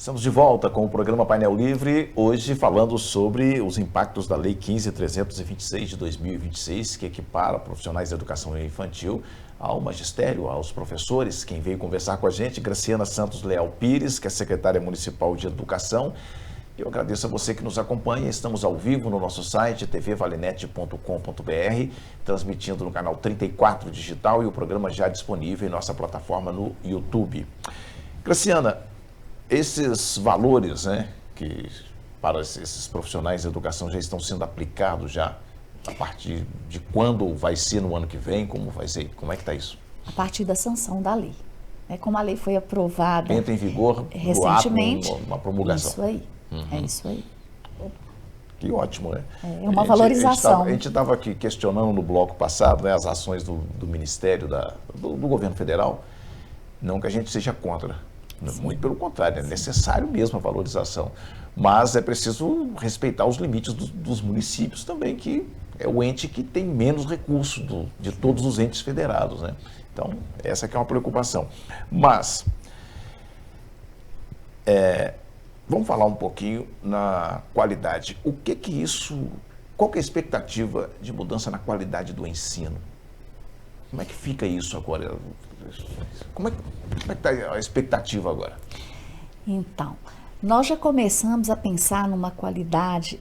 Estamos de volta com o programa Painel Livre, hoje falando sobre os impactos da Lei 15.326 de 2026, que equipara profissionais da educação infantil ao magistério, aos professores. Quem veio conversar com a gente, Graciana Santos Leal Pires, que é secretária municipal de educação. Eu agradeço a você que nos acompanha. Estamos ao vivo no nosso site tvvalenet.com.br, transmitindo no canal 34 digital e o programa já disponível em nossa plataforma no YouTube. Graciana, esses valores, né, que para esses profissionais de educação já estão sendo aplicados já a partir de quando vai ser no ano que vem, como vai ser, como é que está isso? A partir da sanção da lei. Como a lei foi aprovada entra em vigor recentemente, do ato, uma promulgação. Isso aí, é isso aí. Que ótimo, né? É uma valorização. A gente estava aqui questionando no bloco passado, né, as ações do Ministério, do Governo Federal. Não que a gente seja contra, muito pelo contrário, é necessário mesmo a valorização. Mas é preciso respeitar os limites dos municípios também, que é o ente que tem menos recursos de todos os entes federados, né? Então, essa que é uma preocupação. Mas, vamos falar um pouquinho na qualidade. Qual que é a expectativa de mudança na qualidade do ensino? Como é que fica isso agora? Como é que está a expectativa agora? Então, nós já começamos a pensar numa qualidade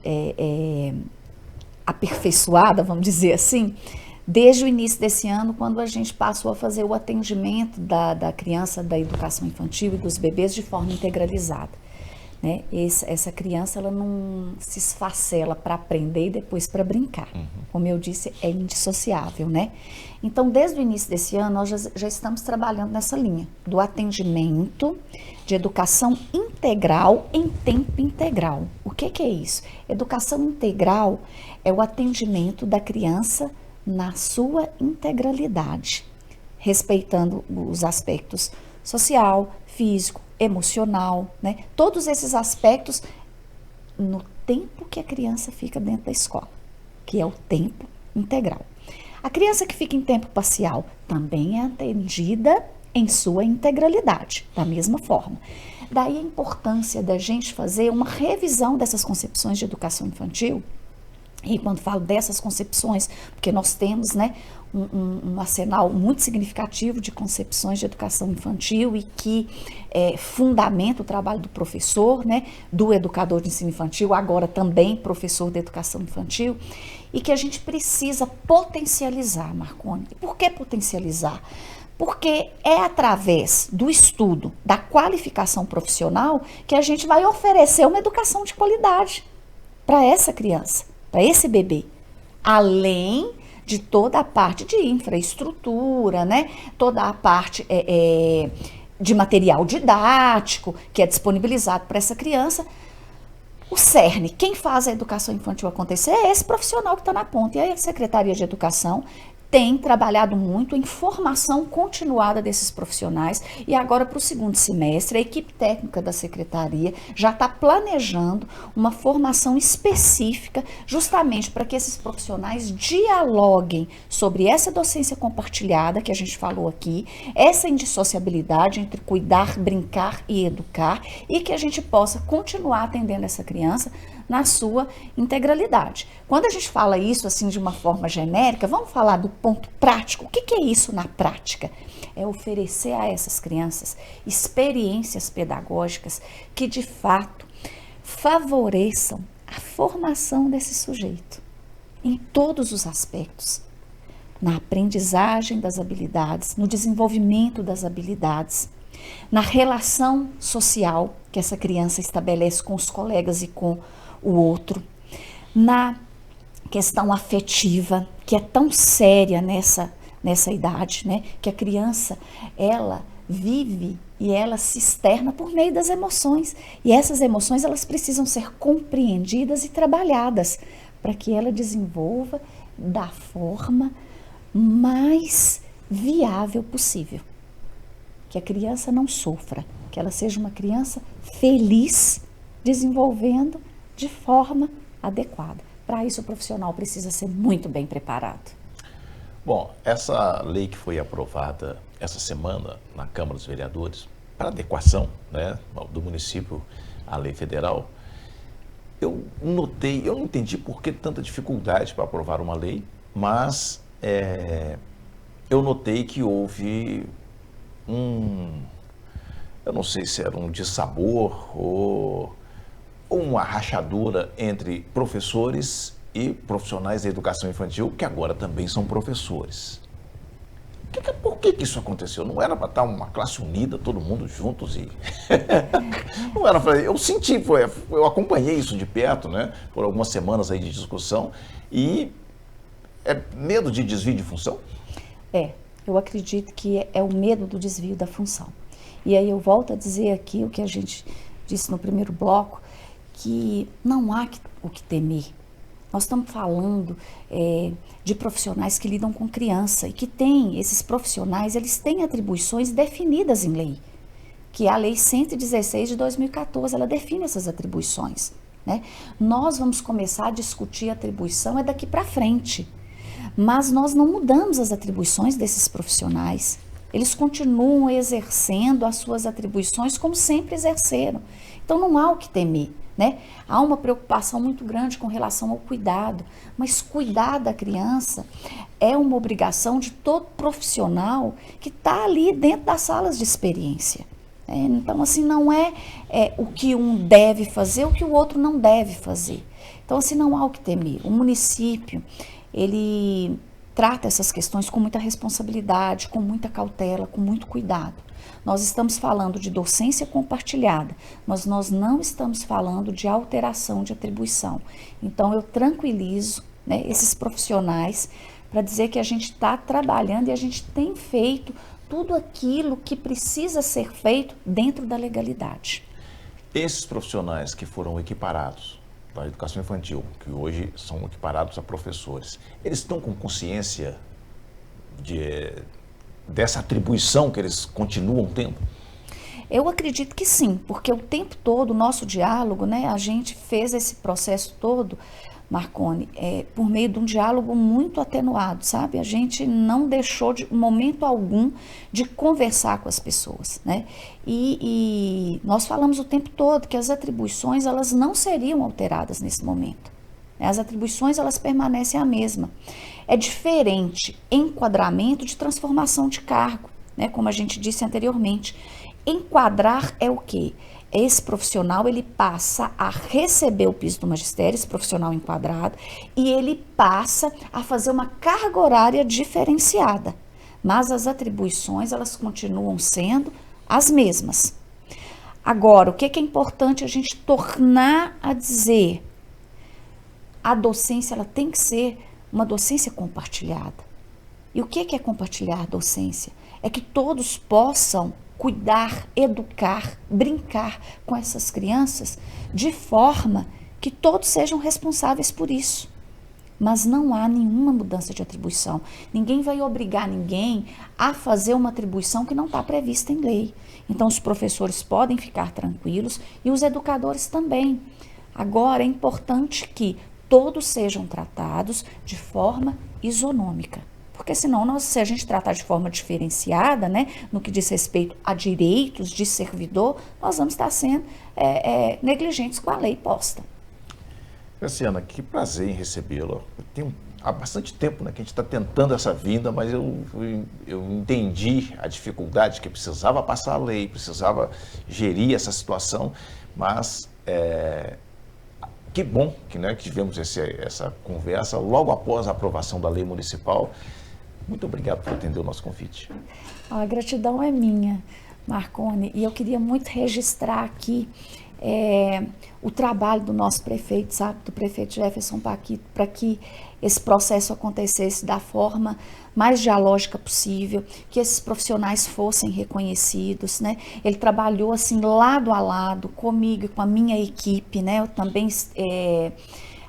aperfeiçoada, vamos dizer assim, desde o início desse ano, quando a gente passou a fazer o atendimento da criança da educação infantil e dos bebês de forma integralizada. Né? Essa criança, ela não se esfacela para aprender e depois para brincar. Como eu disse, é indissociável, né? Então, desde o início desse ano, nós já estamos trabalhando nessa linha do atendimento de educação integral em tempo integral. O que é isso? Educação integral é o atendimento da criança na sua integralidade, respeitando os aspectos social, físico, emocional, né? Todos esses aspectos no tempo que a criança fica dentro da escola, que é o tempo integral. A criança que fica em tempo parcial também é atendida em sua integralidade, da mesma forma. Daí a importância da gente fazer uma revisão dessas concepções de educação infantil. E quando falo dessas concepções, porque nós temos, né, um arsenal muito significativo de concepções de educação infantil e que fundamenta o trabalho do professor, né, do educador de ensino infantil, agora também professor de educação infantil, e que a gente precisa potencializar, Marconi. Por que potencializar? Porque é através do estudo, da qualificação profissional, que a gente vai oferecer uma educação de qualidade para essa criança, para esse bebê, além de toda a parte de infraestrutura, né? Toda a parte de material didático que é disponibilizado para essa criança. O cerne, quem faz a educação infantil acontecer é esse profissional que está na ponta. E a Secretaria de Educação tem trabalhado muito em formação continuada desses profissionais e agora para o segundo semestre a equipe técnica da Secretaria já está planejando uma formação específica justamente para que esses profissionais dialoguem sobre essa docência compartilhada que a gente falou aqui, essa indissociabilidade entre cuidar, brincar e educar e que a gente possa continuar atendendo essa criança na sua integralidade. Quando a gente fala isso assim de uma forma genérica, vamos falar do ponto prático. O que é isso na prática? É oferecer a essas crianças experiências pedagógicas que de fato favoreçam a formação desse sujeito em todos os aspectos, na aprendizagem das habilidades, no desenvolvimento das habilidades, na relação social que essa criança estabelece com os colegas e com o outro, na questão afetiva, que é tão séria nessa idade, né? Que a criança, ela vive e ela se externa por meio das emoções. E essas emoções, elas precisam ser compreendidas e trabalhadas para que ela desenvolva da forma mais viável possível. Que a criança não sofra, que ela seja uma criança feliz, desenvolvendo de forma adequada. Para isso, o profissional precisa ser muito bem preparado. Bom, essa lei que foi aprovada essa semana na Câmara dos Vereadores, para adequação, né, do município à lei federal, eu notei, eu não entendi por que tanta dificuldade para aprovar uma lei, mas eu notei que houve eu não sei se era um dissabor ou uma rachadura entre professores e profissionais da educação infantil, que agora também são professores. Por que isso aconteceu? Não era para estar uma classe unida, todo mundo juntos e... Não era para... Eu senti, eu acompanhei isso de perto, né? Por algumas semanas aí de discussão e é medo de desvio de função? Eu acredito que é o medo do desvio da função. E aí eu volto a dizer aqui o que a gente disse no primeiro bloco, que não há o que temer. Nós estamos falando de profissionais que lidam com criança e que esses profissionais, eles têm atribuições definidas em lei, que é a Lei 116 de 2014, ela define essas atribuições, né? Nós vamos começar a discutir a atribuição daqui para frente, mas nós não mudamos as atribuições desses profissionais. Eles continuam exercendo as suas atribuições como sempre exerceram. Então não há o que temer, né? Há uma preocupação muito grande com relação ao cuidado, mas cuidar da criança é uma obrigação de todo profissional que está ali dentro das salas de experiência. Então, assim, não é o que um deve fazer, o que o outro não deve fazer. Então, assim, não há o que temer. O município, ele trata essas questões com muita responsabilidade, com muita cautela, com muito cuidado. Nós estamos falando de docência compartilhada, mas nós não estamos falando de alteração de atribuição. Então, eu tranquilizo, né, esses profissionais para dizer que a gente está trabalhando e a gente tem feito tudo aquilo que precisa ser feito dentro da legalidade. Esses profissionais que foram equiparados da educação infantil, que hoje são equiparados a professores, eles estão com consciência dessa atribuição que eles continuam tendo? Eu acredito que sim, porque o tempo todo, o nosso diálogo, né, a gente fez esse processo todo, Marconi, por meio de um diálogo muito atenuado, sabe? A gente não deixou de momento algum de conversar com as pessoas, né? E nós falamos o tempo todo que as atribuições, elas não seriam alteradas nesse momento. As atribuições, elas permanecem a mesma. É diferente enquadramento de transformação de cargo, né? Como a gente disse anteriormente. Enquadrar é o quê? Esse profissional, ele passa a receber o piso do magistério, esse profissional enquadrado, e ele passa a fazer uma carga horária diferenciada. Mas as atribuições, elas continuam sendo as mesmas. Agora, o que é importante a gente tornar a dizer? A docência, ela tem que ser uma docência compartilhada. E o que é compartilhar a docência? É que todos possam cuidar, educar, brincar com essas crianças de forma que todos sejam responsáveis por isso. Mas não há nenhuma mudança de atribuição. Ninguém vai obrigar ninguém a fazer uma atribuição que não está prevista em lei. Então, os professores podem ficar tranquilos e os educadores também. Agora, é importante que todos sejam tratados de forma isonômica. Porque senão, se a gente tratar de forma diferenciada, né, no que diz respeito a direitos de servidor, nós vamos estar sendo negligentes com a lei posta. Graciana, que prazer em recebê-la. Há bastante tempo, né, que a gente está tentando essa vinda, mas eu entendi a dificuldade que precisava passar a lei, precisava gerir essa situação, mas que bom que tivemos essa conversa logo após a aprovação da lei municipal. Muito obrigado por atender o nosso convite. A gratidão é minha, Marconi, e eu queria muito registrar aqui o trabalho do nosso prefeito, sabe, do prefeito Jefferson Paquito, para que esse processo acontecesse da forma mais dialógica possível, que esses profissionais fossem reconhecidos, né? Ele trabalhou assim lado a lado comigo e com a minha equipe, né? Eu também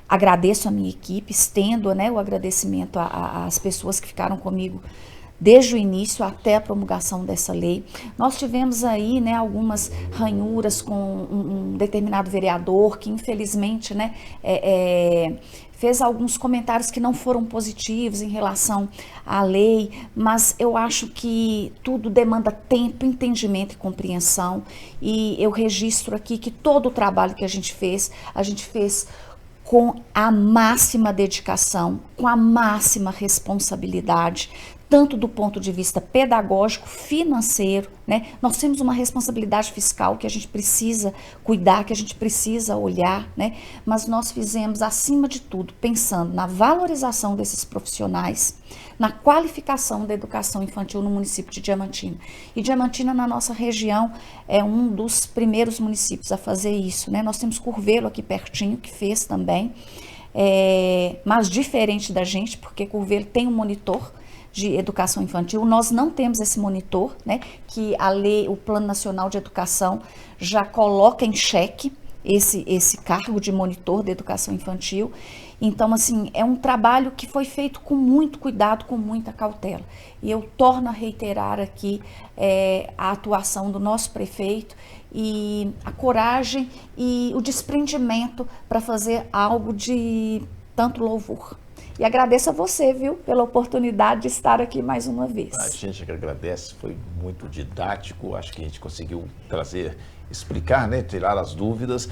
agradeço a minha equipe, estendo, né, o agradecimento às pessoas que ficaram comigo desde o início até a promulgação dessa lei. Nós tivemos aí, né, algumas ranhuras com um determinado vereador que infelizmente, né, fez alguns comentários que não foram positivos em relação à lei, mas eu acho que tudo demanda tempo, entendimento e compreensão, e eu registro aqui que todo o trabalho que a gente fez com a máxima dedicação, com a máxima responsabilidade, tanto do ponto de vista pedagógico, financeiro, né? Nós temos uma responsabilidade fiscal que a gente precisa cuidar, que a gente precisa olhar, né? Mas nós fizemos, acima de tudo, pensando na valorização desses profissionais, na qualificação da educação infantil no município de Diamantina. E Diamantina, na nossa região, é um dos primeiros municípios a fazer isso, né? Nós temos Curvelo aqui pertinho, que fez também, mas diferente da gente, porque Curvelo tem um monitor de educação infantil. Nós não temos esse monitor, né, que a lei, o Plano Nacional de Educação já coloca em xeque esse cargo de monitor de educação infantil. Então, assim, é um trabalho que foi feito com muito cuidado, com muita cautela. E eu torno a reiterar aqui a atuação do nosso prefeito e a coragem e o desprendimento para fazer algo de tanto louvor. E agradeço a você, viu, pela oportunidade de estar aqui mais uma vez. A gente que agradece, foi muito didático, acho que a gente conseguiu explicar, né, tirar as dúvidas.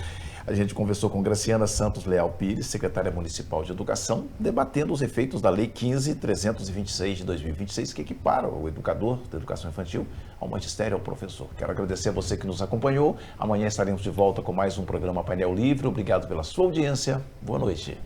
A gente conversou com Graciana Santos Leal Pires, secretária municipal de Educação, debatendo os efeitos da Lei 15.326 de 2026, que equipara o educador da educação infantil ao magistério, ao professor. Quero agradecer a você que nos acompanhou. Amanhã estaremos de volta com mais um programa Painel Livre. Obrigado pela sua audiência. Boa noite.